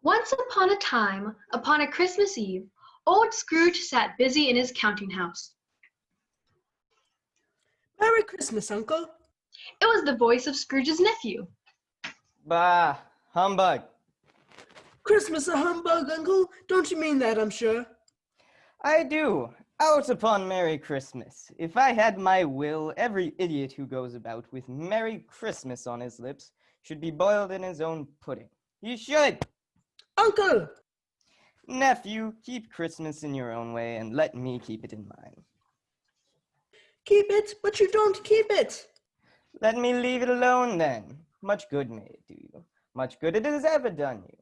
Once upon a time, upon a Christmas Eve, old Scrooge sat busy in his counting house. Merry Christmas, Uncle. It was the voice of Scrooge's nephew. Bah, humbug. Christmas a humbug, Uncle? Don't you mean that, I'm sure? I do. Out upon Merry Christmas. If I had my will, every idiot who goes about with Merry Christmas on his lips should be boiled in his own pudding. He should! Uncle! Nephew, keep Christmas in your own way and let me keep it in mine. Keep it, but you don't keep it. Let me leave it alone then. Much good may it do you. Much good it has ever done you.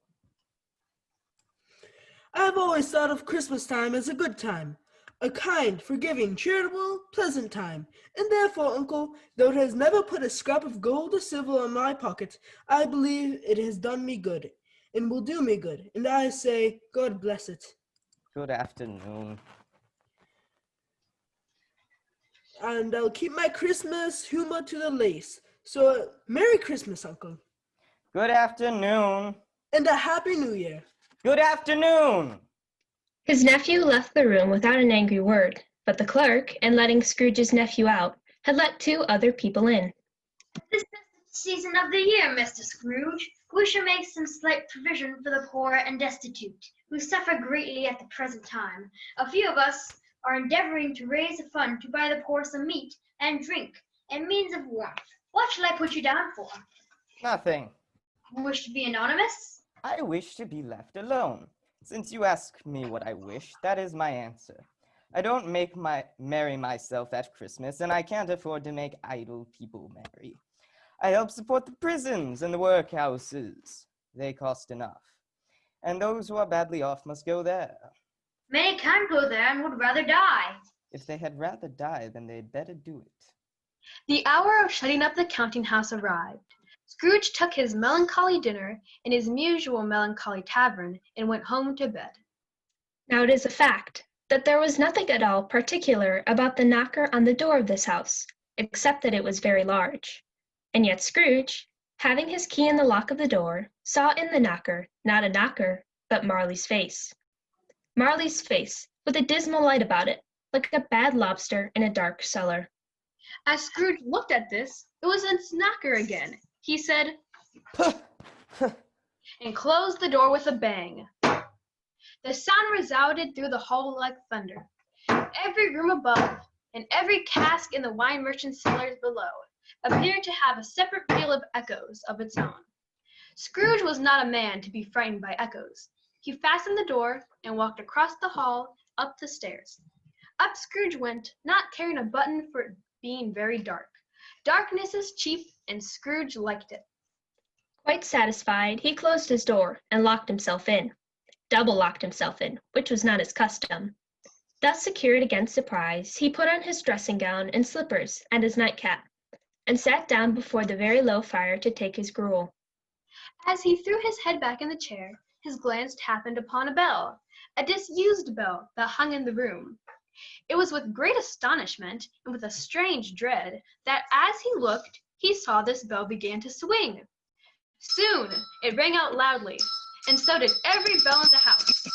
I've always thought of Christmas time as a good time. A kind, forgiving, charitable, pleasant time. And therefore, Uncle, though it has never put a scrap of gold or silver in my pocket, I believe it has done me good, and will do me good. And I say, God bless it. Good afternoon. And I'll keep my Christmas humor to the lace. So, Merry Christmas, Uncle. Good afternoon. And a Happy New Year. Good afternoon. His nephew left the room without an angry word, but the clerk, in letting Scrooge's nephew out, had let two other people in. This is the season of the year, Mr. Scrooge. We shall make some slight provision for the poor and destitute, who suffer greatly at the present time. A few of us are endeavoring to raise a fund to buy the poor some meat and drink and means of warmth. What shall I put you down for? Nothing. Wish to be anonymous? I wish to be left alone. Since you ask me what I wish, that is my answer. I don't merry myself at Christmas, and I can't afford to make idle people merry. I help support the prisons and the workhouses. They cost enough. And those who are badly off must go there. Many can go there and would rather die. If they had rather die, then they'd better do it. The hour of shutting up the counting house arrived. Scrooge took his melancholy dinner in his usual melancholy tavern and went home to bed. Now it is a fact that there was nothing at all particular about the knocker on the door of this house, except that it was very large. And yet Scrooge, having his key in the lock of the door, saw in the knocker not a knocker, but Marley's face. Marley's face, with a dismal light about it, like a bad lobster in a dark cellar. As Scrooge looked at this, it was its knocker again. He said, and closed the door with a bang. The sound resounded through the hall like thunder. Every room above and every cask in the wine merchant's cellars below appeared to have a separate peal of echoes of its own. Scrooge was not a man to be frightened by echoes. He fastened the door and walked across the hall, up the stairs. Up Scrooge went, not caring a button for it being very dark. Darkness is cheap, and Scrooge liked it. Quite satisfied, he closed his door and locked himself in. Double locked himself in, which was not his custom. Thus secured against surprise, he put on his dressing gown and slippers and his nightcap, and sat down before the very low fire to take his gruel. As he threw his head back in the chair, his glance happened upon a bell, a disused bell that hung in the room. It was with great astonishment and with a strange dread that as he looked, he saw this bell began to swing. Soon it rang out loudly, and so did every bell in the house.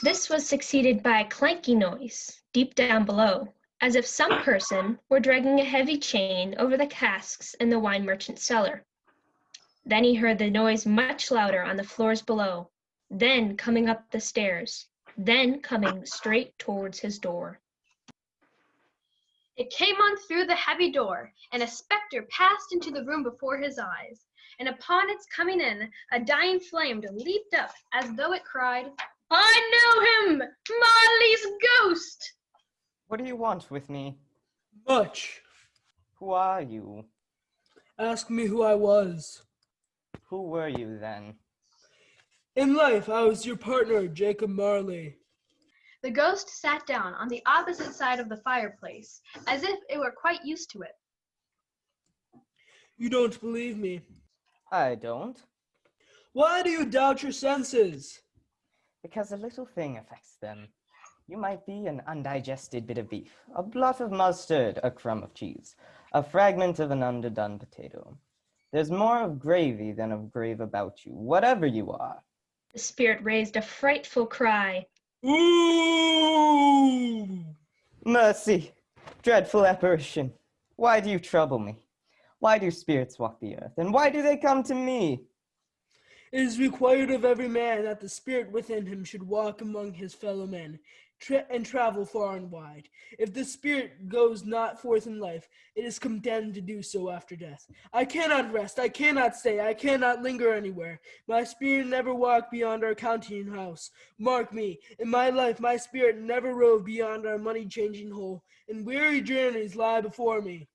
This was succeeded by a clanky noise deep down below, as if some person were dragging a heavy chain over the casks in the wine merchant's cellar. Then he heard the noise much louder on the floors below, then coming up the stairs, then coming straight towards his door. It came on through the heavy door, and a spectre passed into the room before his eyes. And upon its coming in, a dying flame leaped up as though it cried, I know him! Marley's ghost! What do you want with me? Much. Who are you? Ask me who I was. Who were you then? In life, I was your partner, Jacob Marley. The ghost sat down on the opposite side of the fireplace, as if it were quite used to it. You don't believe me. I don't. Why do you doubt your senses? Because a little thing affects them. You might be an undigested bit of beef, a blot of mustard, a crumb of cheese, a fragment of an underdone potato. There's more of gravy than of grave about you, whatever you are. The spirit raised a frightful cry. Ooh! Mercy, dreadful apparition, why do you trouble me? Why do spirits walk the earth, and why do they come to me? It is required of every man that the spirit within him should walk among his fellow men, and travel far and wide. If the spirit goes not forth in life, it is condemned to do so after death. I cannot rest, I cannot stay, I cannot linger anywhere. My spirit never walked beyond our counting house. Mark me, in my life my spirit never roved beyond our money-changing hole, and weary journeys lie before me.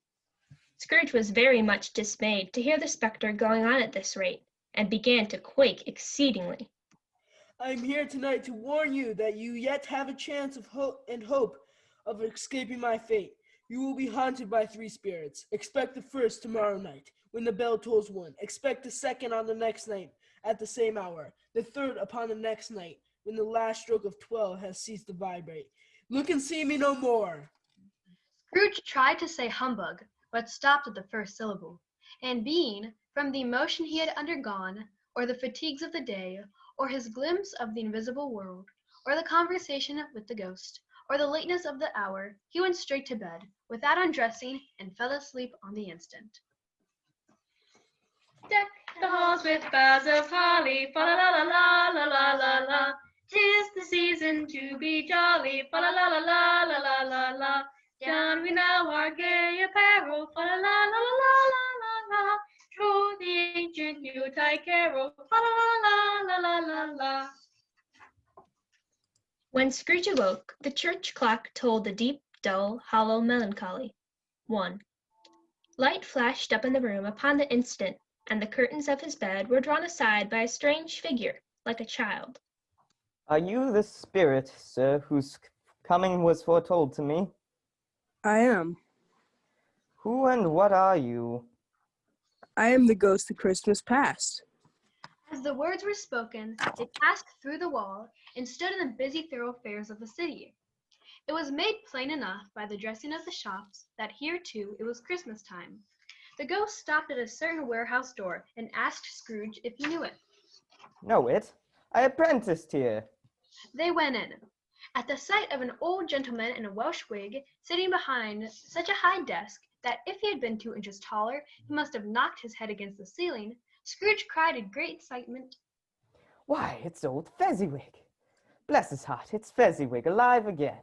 Scrooge was very much dismayed to hear the spectre going on at this rate, and began to quake exceedingly. I am here tonight to warn you that you yet have a chance of hope of escaping my fate. You will be haunted by 3 spirits. Expect the first tomorrow night, when the bell tolls 1. Expect the second on the next night, at the same hour. The third upon the next night, when the last stroke of 12 has ceased to vibrate. Look and see me no more. Scrooge tried to say humbug, but stopped at the first syllable, and being, from the emotion he had undergone, or the fatigues of the day, or his glimpse of the invisible world, or the conversation with the ghost, or the lateness of the hour, he went straight to bed, without undressing, and fell asleep on the instant. Deck the halls with boughs of holly, fa la la la la la la la la. 'Tis the season to be jolly, fa la la la la la la la la. Down we now our gay apparel, fa la la la la la la la. Troll the ancient Yuletide carol, fa la la la la la la. When Scrooge awoke, the church clock tolled a deep, dull, hollow melancholy. 1. Light flashed up in the room upon the instant, and the curtains of his bed were drawn aside by a strange figure, like a child. Are you the spirit, sir, whose coming was foretold to me? I am. Who and what are you? I am the ghost of Christmas past. As the words were spoken, they passed through the wall and stood in the busy thoroughfares of the city. It was made plain enough by the dressing of the shops that here too it was Christmas time. The ghost stopped at a certain warehouse door and asked Scrooge if he knew it. Know it? I apprenticed here. They went in. At the sight of an old gentleman in a Welsh wig sitting behind such a high desk that if he had been 2 inches taller, he must have knocked his head against the ceiling, Scrooge cried in great excitement, Why, it's old Fezziwig. Bless his heart, it's Fezziwig alive again.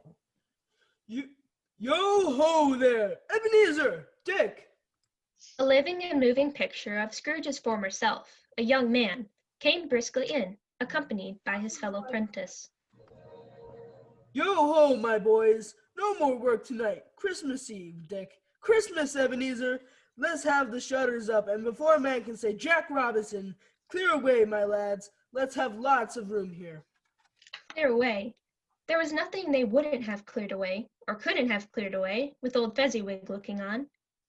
Yo-ho there! Ebenezer! Dick! A living and moving picture of Scrooge's former self, a young man, came briskly in, accompanied by his fellow prentice. Yo-ho, my boys! No more work tonight. Christmas Eve, Dick. Christmas, Ebenezer. Let's have the shutters up, and before a man can say Jack Robinson, clear away, my lads. Let's have lots of room here. Clear away. There was nothing they wouldn't have cleared away, or couldn't have cleared away, with old Fezziwig looking on.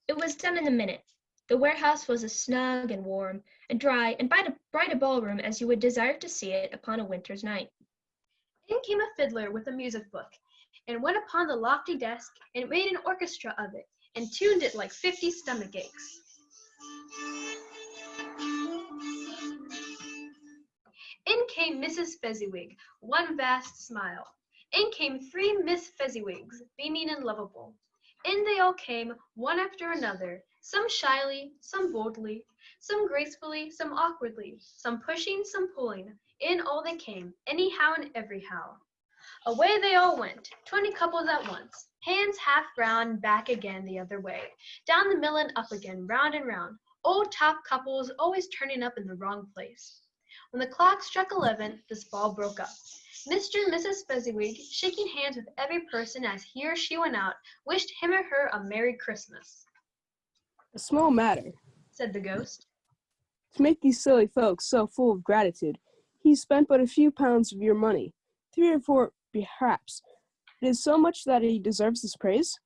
It was done in a minute. The warehouse was as snug and warm and dry and bright a ballroom as you would desire to see it upon a winter's night. In came a fiddler with a music book, and went upon the lofty desk, and made an orchestra of it, and tuned it like 50 stomach aches. In came Mrs. Fezziwig, one vast smile. In came 3 Miss Fezziwigs, beaming and lovable. In they all came, one after another, some shyly, some boldly, some gracefully, some awkwardly, some pushing, some pulling. In all they came, anyhow and everyhow. Away they all went, 20 couples at once, hands half round, back again the other way, down the mill and up again, round and round, old top couples always turning up in the wrong place. When the clock struck 11, this ball broke up. Mr. and Mrs. Fezziwig, shaking hands with every person as he or she went out, wished him or her a Merry Christmas. A small matter. Said the ghost. To make these silly folks so full of gratitude, he spent but a few pounds of your money, 3 or 4 perhaps. It is so much that he deserves this praise?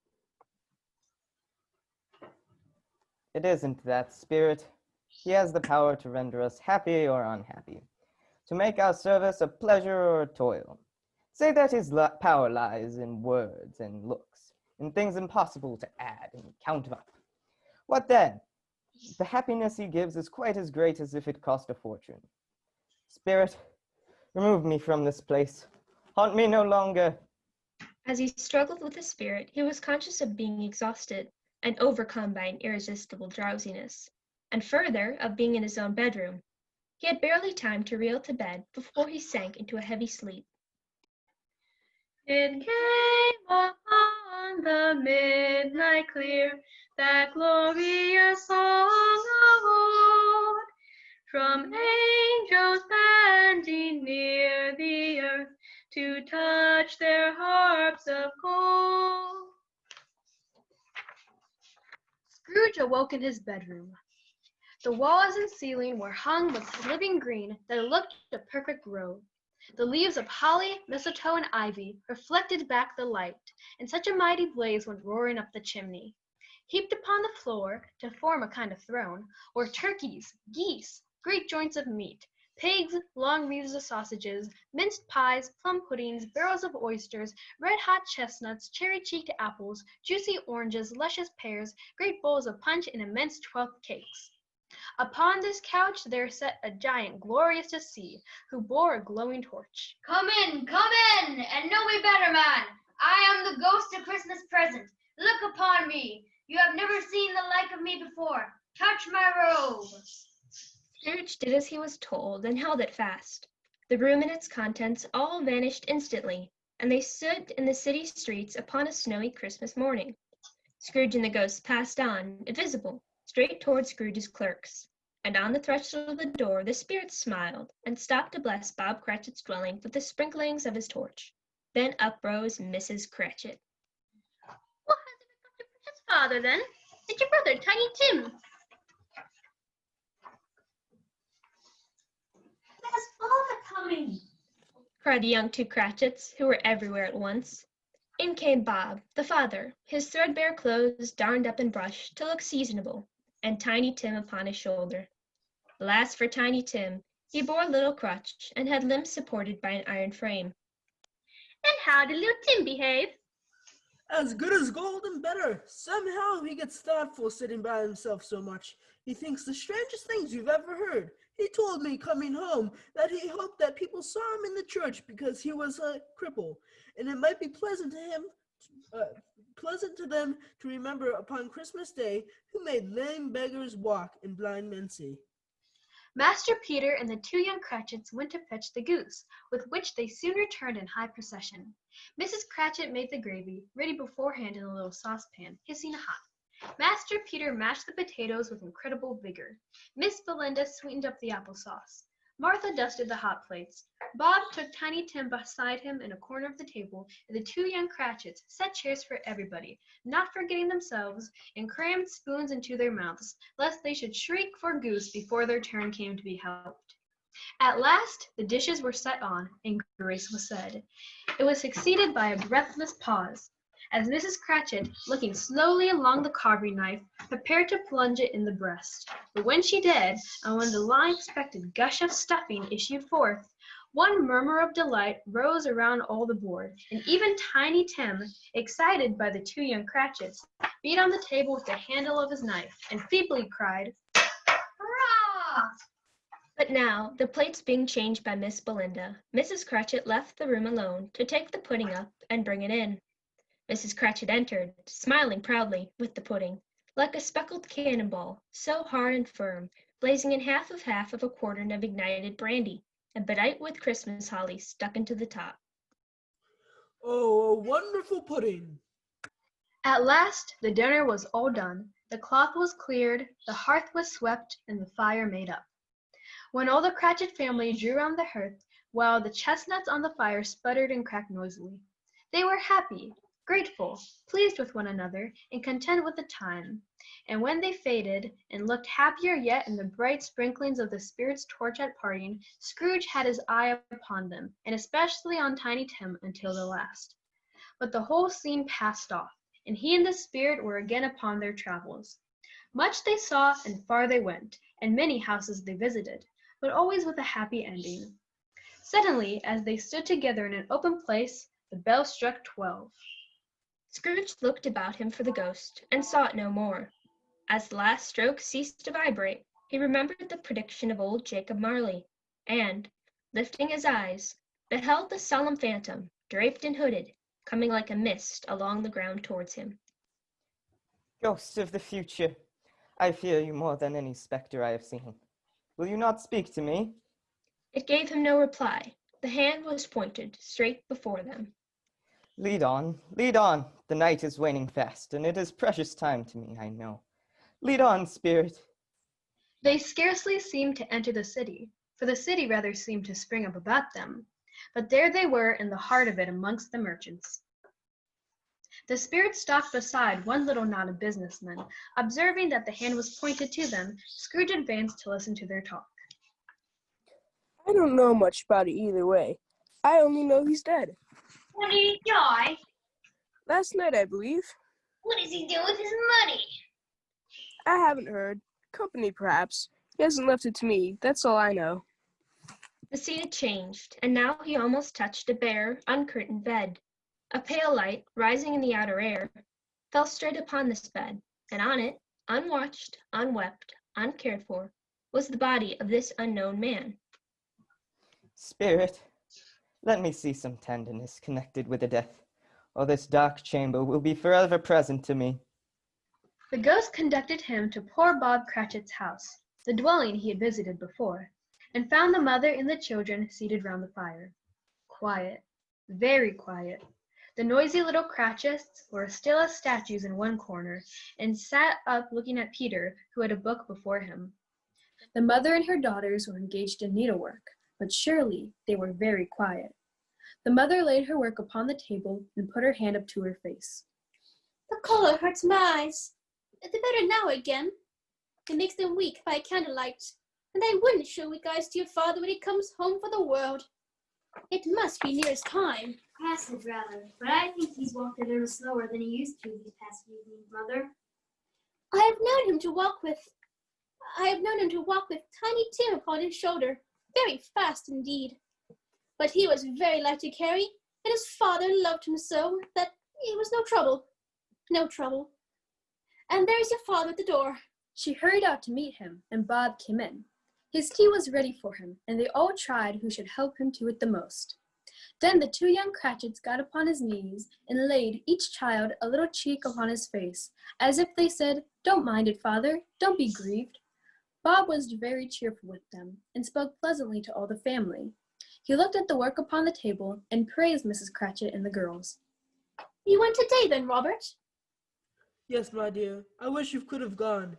It isn't that, spirit. He has the power to render us happy or unhappy, to make our service a pleasure or a toil. Say that his power lies in words and looks, in things impossible to add and count up. What then? The happiness he gives is quite as great as if it cost a fortune. Spirit, remove me from this place. Haunt me no longer. As he struggled with the spirit, he was conscious of being exhausted and overcome by an irresistible drowsiness, and further, of being in his own bedroom. He had barely time to reel to bed before he sank into a heavy sleep. It came upon the midnight clear, that glorious song of old, from angels bending near the earth to touch their harps of gold. Scrooge awoke in his bedroom. The walls and ceiling were hung with living green that looked a perfect robe. The leaves of holly, mistletoe, and ivy reflected back the light, and such a mighty blaze went roaring up the chimney. Heaped upon the floor, to form a kind of throne, were turkeys, geese, great joints of meat, pigs, long wreaths of sausages, minced pies, plum puddings, barrels of oysters, red-hot chestnuts, cherry-cheeked apples, juicy oranges, luscious pears, great bowls of punch, and immense 12th cakes. Upon this couch there sat a giant glorious to see, who bore a glowing torch. Come in, and know me better, man. I am the ghost of Christmas present. Look upon me. You have never seen the like of me before. Touch my robe. Scrooge did as he was told and held it fast. The room and its contents all vanished instantly, and they stood in the city streets upon a snowy Christmas morning. Scrooge and the ghost passed on, invisible, straight toward Scrooge's clerks, and on the threshold of the door the spirit smiled and stopped to bless Bob Cratchit's dwelling with the sprinklings of his torch. Then up rose Mrs. Cratchit. What has become to his father, then? It's your brother, Tiny Tim. There's father coming. Cried the young two Cratchits, who were everywhere at once. In came Bob, the father, his threadbare clothes darned up and brushed to look seasonable, and Tiny Tim upon his shoulder. Alas for Tiny Tim, he bore a little crutch, and had limbs supported by an iron frame. And how did little Tim behave? As good as gold and better. Somehow he gets thoughtful sitting by himself so much. He thinks the strangest things you've ever heard. He told me coming home that he hoped that people saw him in the church because he was a cripple, and it might be pleasant to them to remember upon Christmas Day who made lame beggars walk and blind men see. Master Peter and the two young Cratchits went to fetch the goose, with which they soon returned in high procession. Mrs. Cratchit made the gravy, ready beforehand in a little saucepan, hissing hot. Master Peter mashed the potatoes with incredible vigor. Miss Belinda sweetened up the applesauce. Martha dusted the hot plates. Bob took Tiny Tim beside him in a corner of the table, and the two young Cratchits set chairs for everybody, not forgetting themselves, and crammed spoons into their mouths, lest they should shriek for goose before their turn came to be helped. At last the dishes were set on, and grace was said. It was succeeded by a breathless pause, as Mrs. Cratchit, looking slowly along the carving knife, prepared to plunge it in the breast. But when she did, and when the long-expected gush of stuffing issued forth, one murmur of delight rose around all the board, and even Tiny Tim, excited by the two young Cratchits, beat on the table with the handle of his knife, and feebly cried, Hurrah! But now, the plates being changed by Miss Belinda, Mrs. Cratchit left the room alone to take the pudding up and bring it in. Mrs. Cratchit entered, smiling proudly, with the pudding, like a speckled cannonball, so hard and firm, blazing in half of a quartern of ignited brandy, and bedight with Christmas holly stuck into the top. Oh, a wonderful pudding! At last the dinner was all done, the cloth was cleared, the hearth was swept, and the fire made up. When all the Cratchit family drew round the hearth, while the chestnuts on the fire sputtered and cracked noisily, they were happy, grateful, pleased with one another, and content with the time. And when they faded, and looked happier yet in the bright sprinklings of the spirit's torch at parting, Scrooge had his eye upon them, and especially on Tiny Tim until the last. But the whole scene passed off, and he and the spirit were again upon their travels. Much they saw, and far they went, and many houses they visited, but always with a happy ending. Suddenly, as they stood together in an open place, the bell struck 12. Scrooge looked about him for the ghost, and saw it no more. As the last stroke ceased to vibrate, he remembered the prediction of old Jacob Marley, and, lifting his eyes, beheld the solemn phantom, draped and hooded, coming like a mist along the ground towards him. Ghost of the future, I fear you more than any spectre I have seen. Will you not speak to me? It gave him no reply. The hand was pointed straight before them. Lead on, lead on. The night is waning fast, and it is precious time to me, I know. Lead on, spirit. They scarcely seemed to enter the city, for the city rather seemed to spring up about them. But there they were in the heart of it amongst the merchants. The spirit stopped beside one little knot of businessmen. Observing that the hand was pointed to them, Scrooge advanced to listen to their talk. I don't know much about it either way. I only know he's dead. When did he die? Last night, I believe. What does he do with his money? I haven't heard. Company, perhaps. He hasn't left it to me. That's all I know. The scene had changed, and now he almost touched a bare, uncurtained bed. A pale light, rising in the outer air, fell straight upon this bed, and on it, unwatched, unwept, uncared for, was the body of this unknown man. Spirit, let me see some tenderness connected with the death, or this dark chamber will be forever present to me. The ghost conducted him to poor Bob Cratchit's house, the dwelling he had visited before, and found the mother and the children seated round the fire. Quiet, very quiet. The noisy little Cratchits were still as statues in one corner, and sat up looking at Peter, who had a book before him. The mother and her daughters were engaged in needlework, but surely they were very quiet. The mother laid her work upon the table and put her hand up to her face. The color hurts my eyes. They're better now again. It makes them weak by candlelight, and I wouldn't show weak eyes to your father when he comes home for the world. It must be near his time. Passive, rather, but I think he's walked a little slower than he used to these past evenings, Mother. I have known him to walk with Tiny Tim upon his shoulder, very fast indeed. But he was very light to carry, and his father loved him so that it was no trouble. No trouble. And there's your father at the door. She hurried out to meet him, and Bob came in. His tea was ready for him, and they all tried who should help him to it the most. Then the two young Cratchits got upon his knees and laid each child a little cheek upon his face, as if they said, "Don't mind it, father, don't be grieved." Bob was very cheerful with them, and spoke pleasantly to all the family. He looked at the work upon the table, and praised Mrs. Cratchit and the girls. You went today then, Robert? Yes, my dear. I wish you could have gone.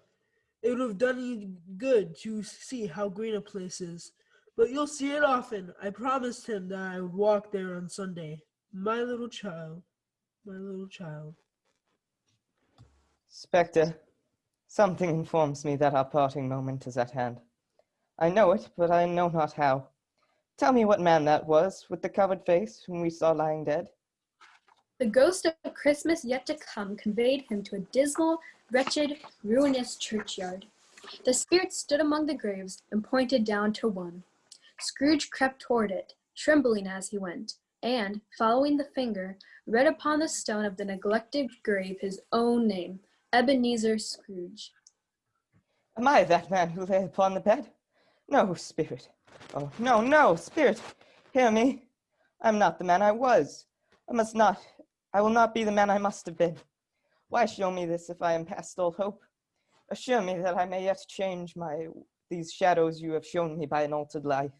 It would have done you good to see how green a place is. But you'll see it often. I promised him that I would walk there on Sunday. My little child. My little child. Spectre, something informs me that our parting moment is at hand. I know it, but I know not how. Tell me what man that was, with the covered face, whom we saw lying dead. The ghost of Christmas yet to come conveyed him to a dismal, wretched, ruinous churchyard. The spirit stood among the graves and pointed down to one. Scrooge crept toward it, trembling as he went, and, following the finger, read upon the stone of the neglected grave his own name, Ebenezer Scrooge. Am I that man who lay upon the bed? No, spirit. Oh, no, no, spirit. Hear me. I am not the man I was. I will not be the man I must have been. Why show me this if I am past all hope? Assure me that I may yet change these shadows you have shown me by an altered life.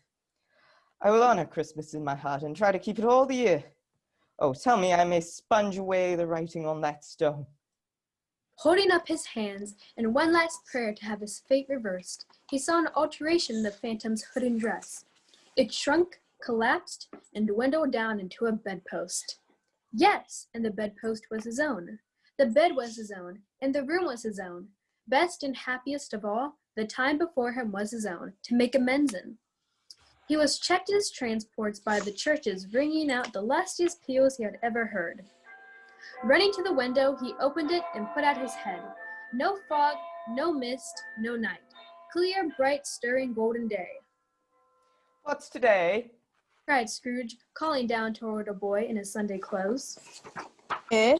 I will honor Christmas in my heart and try to keep it all the year. Oh, tell me I may sponge away the writing on that stone. Holding up his hands in one last prayer to have his fate reversed, he saw an alteration in the phantom's hood and dress. It shrunk, collapsed, and dwindled down into a bedpost. Yes, and the bedpost was his own. The bed was his own, and the room was his own. Best and happiest of all, the time before him was his own, to make amends in. He was checked in his transports by the churches ringing out the lustiest peals he had ever heard. Running to the window, he opened it and put out his head. No fog, no mist, no night. Clear, bright, stirring golden day. What's today? Cried Scrooge, calling down toward a boy in his Sunday clothes. Eh?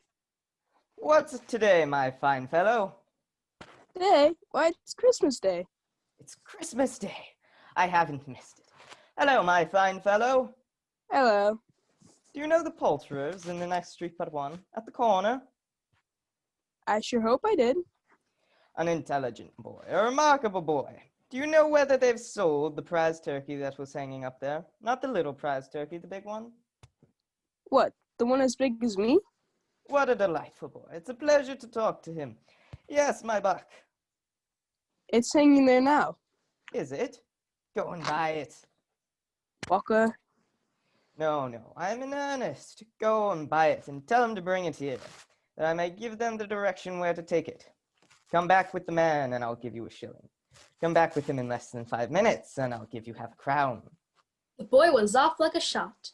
What's today, my fine fellow? Day? Why, it's Christmas Day. It's Christmas Day. I haven't missed it. Hello, my fine fellow. Hello. Do you know the poulterers in the next street but one, at the corner? I sure hope I did. An intelligent boy, a remarkable boy. Do you know whether they've sold the prize turkey that was hanging up there? Not the little prize turkey, the big one? What, the one as big as me? What a delightful boy. It's a pleasure to talk to him. Yes, my buck. It's hanging there now. Is it? Go and buy it. Walker. No, I'm in earnest. Go and buy it and tell him to bring it here, that I may give them the direction where to take it. Come back with the man and I'll give you a shilling. Come back with him in less than 5 minutes and I'll give you half a crown. The boy was off like a shot.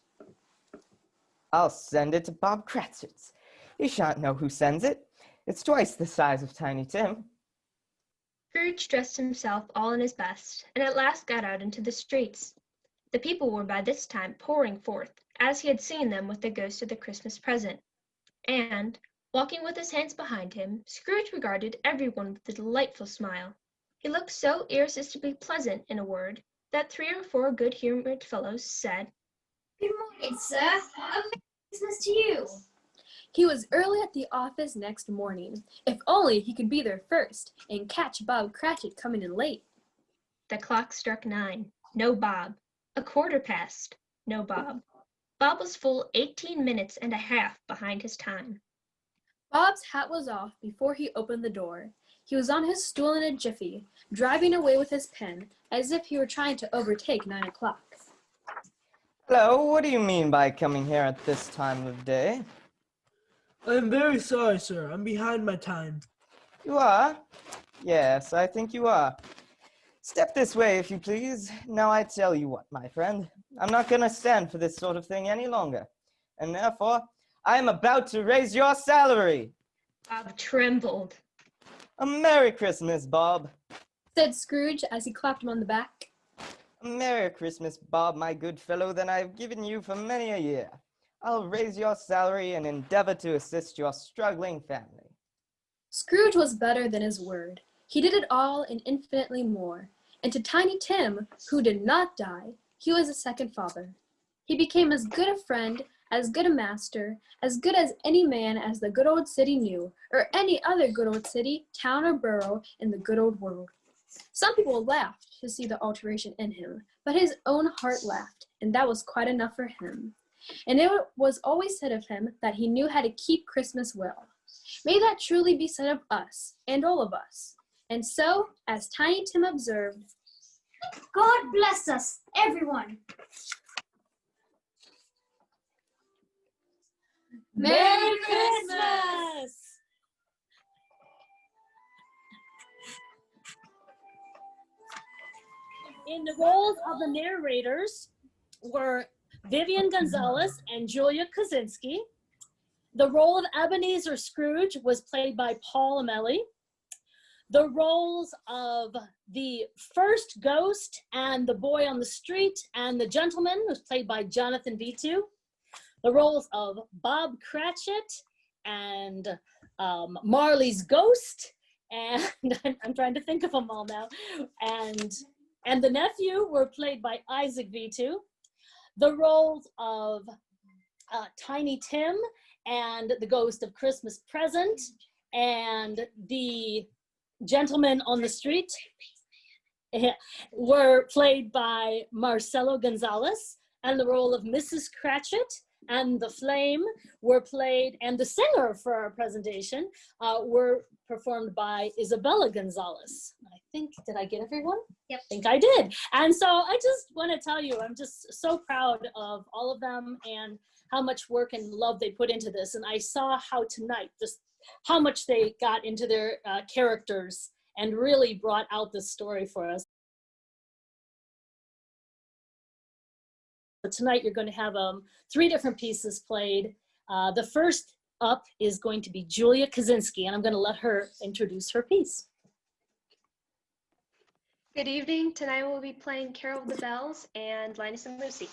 I'll send it to Bob Cratchit's. He shan't know who sends it. It's twice the size of Tiny Tim. Scrooge dressed himself all in his best, and at last got out into the streets. The people were by this time pouring forth, as he had seen them with the ghost of the Christmas present. And, walking with his hands behind him, Scrooge regarded everyone with a delightful smile. He looked so irresistibly pleasant, in a word, that 3 or 4 good-humored fellows said, Good morning, sir. A Merry Christmas to you. He was early at the office next morning. If only he could be there first and catch Bob Cratchit coming in late. The clock struck 9. No Bob. 1/4 past. No Bob. Bob was full 18 minutes and a half behind his time. Bob's hat was off before he opened the door. He was on his stool in a jiffy, driving away with his pen as if he were trying to overtake 9 o'clock. Hello, what do you mean by coming here at this time of day? I'm very sorry, sir. I'm behind my time. You are? Yes, I think you are. Step this way, if you please. Now I tell you what, my friend. I'm not going to stand for this sort of thing any longer. And therefore, I am about to raise your salary. Bob trembled. A Merry Christmas, Bob. Said Scrooge as he clapped him on the back. A Merry Christmas, Bob, my good fellow, than I've given you for many a year. I'll raise your salary and endeavor to assist your struggling family. Scrooge was better than his word. He did it all and infinitely more. And to Tiny Tim, who did not die, he was a second father. He became as good a friend, as good a master, as good as any man as the good old city knew, or any other good old city, town, or borough in the good old world. Some people laughed to see the alteration in him, but his own heart laughed, and that was quite enough for him. And it was always said of him that he knew how to keep Christmas well. May that truly be said of us, and all of us. And so, as Tiny Tim observed, God bless us, everyone. Merry Christmas! In the roles of the narrators were Vivian Gonzalez and Julia Kosinski. The role of Ebenezer Scrooge was played by Paul Amelli. The roles of the first ghost and the boy on the street and the gentleman was played by Jonathan Vitu. The roles of Bob Cratchit and Marley's ghost, and I'm trying to think of them all now, and the nephew were played by Isaac Vitu. The roles of Tiny Tim and the ghost of Christmas Present and the gentleman on the street were played by Marcelo Gonzalez, and the role of Mrs. Cratchit and the flame were played, and the singer for our presentation were performed by Isabella Gonzalez. I think, did I get everyone? Yep. I think I did. And so I just want to tell you, I'm just so proud of all of them and how much work and love they put into this. And I saw how tonight, just how much they got into their characters and really brought out this story for us. Tonight you're going to have 3 different pieces played. The first up is going to be Julia Kosinski, and I'm going to let her introduce her piece. Good evening. Tonight we'll be playing Carol of the Bells and Linus and Lucy.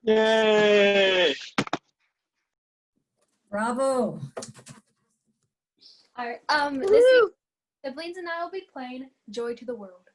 Yay! Bravo. All right. This evening, siblings and I will be playing Joy to the World.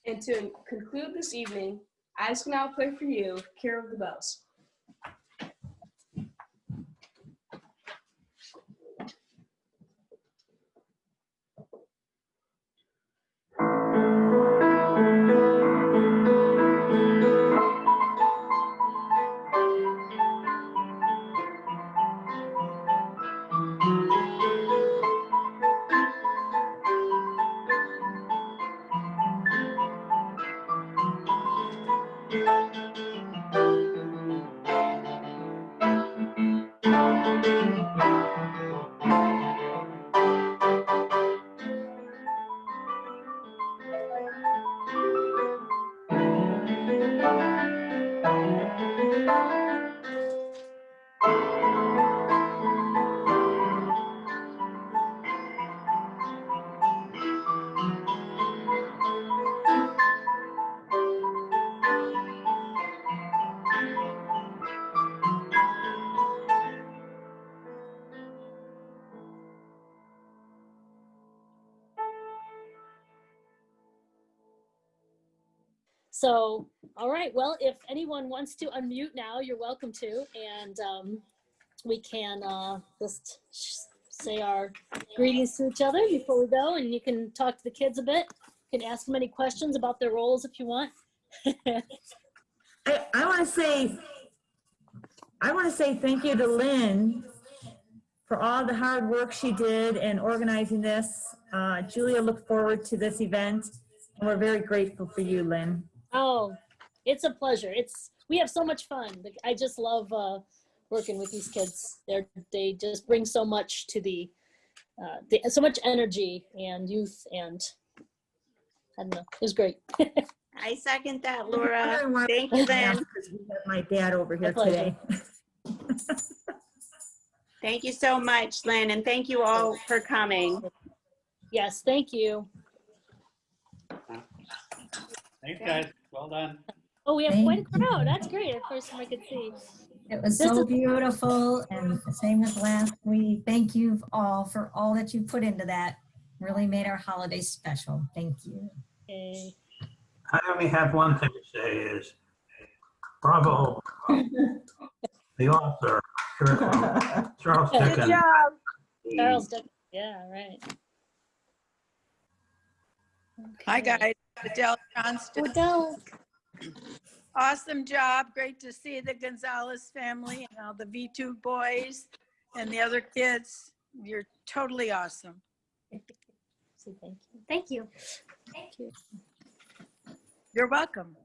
And to conclude this evening, I shall now play for you Carol of the Bells. So, all right, well, if anyone wants to unmute now, you're welcome to, and we can just say our greetings to each other before we go, and you can talk to the kids a bit. You can ask them any questions about their roles if you want. I want to say thank you to Lynn for all the hard work she did in organizing this. Julia looked forward to this event, and we're very grateful for you, Lynn. Oh, it's a pleasure. We have so much fun. Like, I just love working with these kids. They just bring so much to so much energy and youth, and I don't know, it was great. I second that, Laura. Thank you, Lynn. We have my dad over here My pleasure. today. Thank you so much, Lynn, and thank you all for coming. Yes, thank you. Thanks, guys. Well done. Oh, we have quite a crowd. That's great. First time I could see. It was so beautiful, and the same as last week. Thank you all for all that you put into that. Really made our holiday special. Thank you. Okay. I only have one thing to say is bravo, the author, Charles Dickens. Good job. Charles Dickens. Yeah, right. Hi, guys. Adele Johnston. Adele. Awesome job. Great to see the Gonzalez family and all the V2 boys and the other kids. You're totally awesome. Thank you. Thank you. Thank you. You're welcome.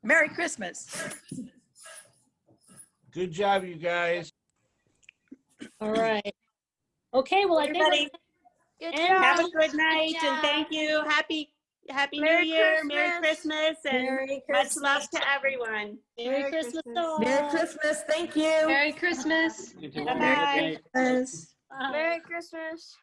Merry Christmas. Good job, you guys. All right. Okay, well, I think Everybody, Good have job. a good night, and thank you. Happy New Year. Merry Christmas, and Merry much Christmas. love to everyone. Merry Christmas to all. Merry Christmas. Thank you. Merry Christmas. Bye-bye. Merry Christmas.